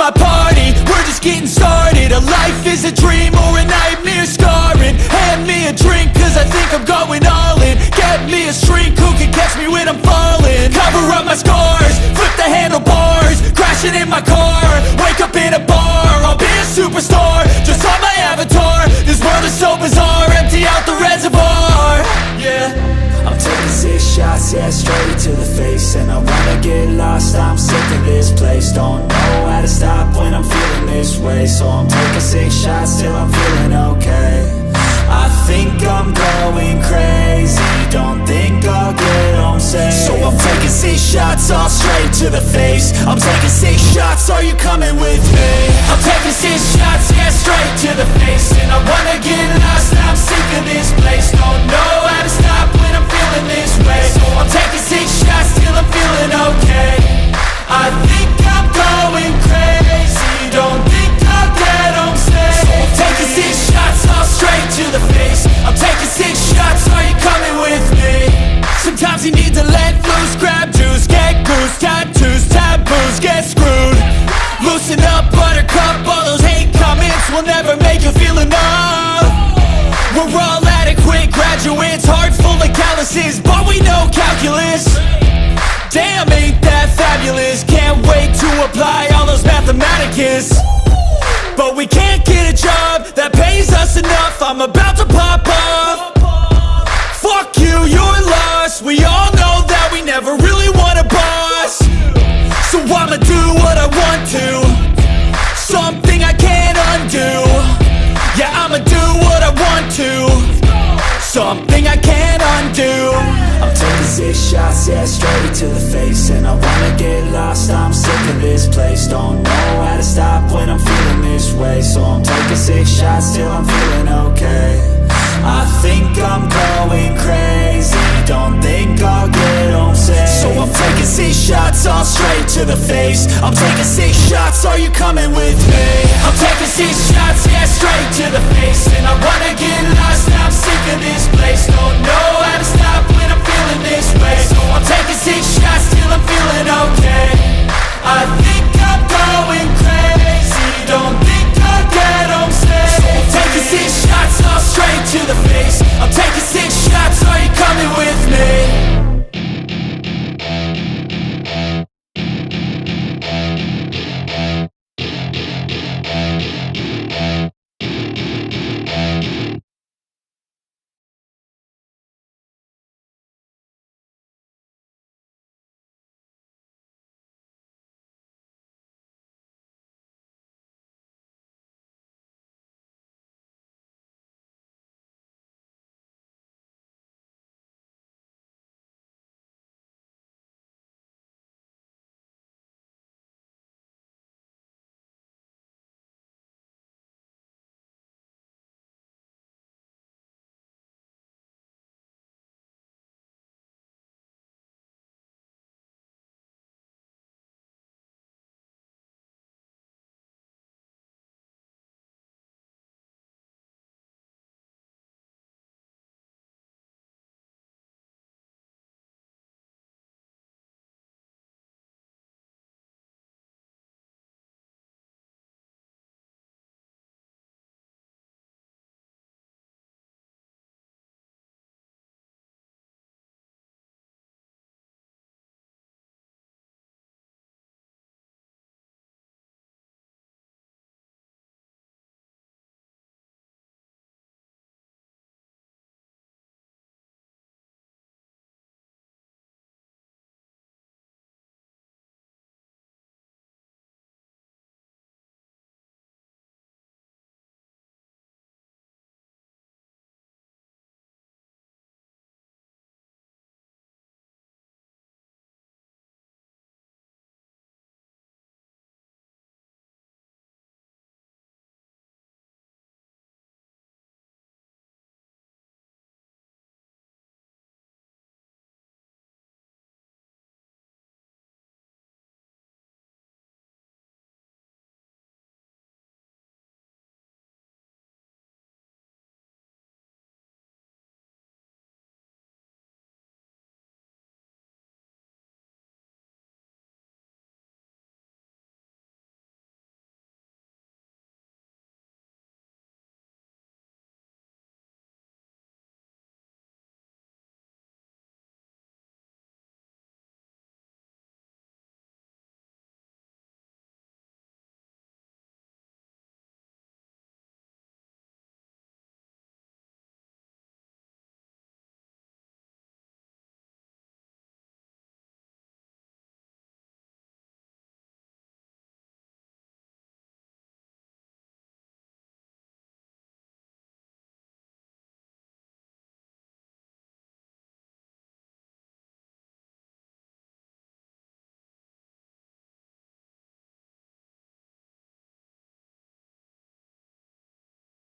my party, we're just getting started. A life is a dream or a nightmare scarring. Hand me a drink cause I think I'm going all in. Get me a shrink who can catch me when I'm falling. Cover up my scars, flip the handlebars, crashing in my car, wake up in a bar. I'll be a superstar, just on my avatar. This world is so bizarre, empty out the reservoir. Yeah, I'm taking 6 shots, yeah, straight to the face. And I wanna get lost, I'm sick of this place. Don't know how to stop when I'm feeling this way. So I'm taking 6 shots till I'm feeling okay. I think I'm going crazy, don't think I'll get home safe. So I'm taking 6 shots, all straight to the face. I'm taking 6 shots, are you coming with me? I'm taking 6 shots, yeah, straight to the face. And I wanna get lost, I'm sick of this place. Don't know how to stop when I'm feeling this way. So I'm taking 6 shots till I'm feeling okay. I think I'm going crazy, don't think I'll get home safe. So I'm taking 6 shots, all straight to the face. I'm taking 6 shots, are you coming with me? Sometimes you need to let loose, grab juice, get goose, tattoos, taboos, get screwed. Loosen up, buttercup, all those hate comments will never make you feel enough. We're all adequate graduates, heart full of calluses, but we know calculus. Damn, ain't that fabulous? Can't wait to apply all those mathematicus. But we can't get a job that pays us enough. I'm about to pop off. Fuck you, you're lost. We all know that we never really want a boss. So I'ma do what I want to, something I can't undo. Yeah, I'ma do what I want to, something I can't undo. I'm taking 6 shots, yeah, straight to the face. And I wanna get lost, I'm sick of this place. Don't know how to stop when I'm feeling this way. So I'm taking 6 shots till I'm feeling okay. I think I'm going crazy, don't think I'll get home safe. So I'm taking 6 shots, all straight to the face. I'm taking 6 shots, are you coming with me? I'm taking 6 shots, yeah, straight to the face. And I wanna get lost, I'm sick of this place.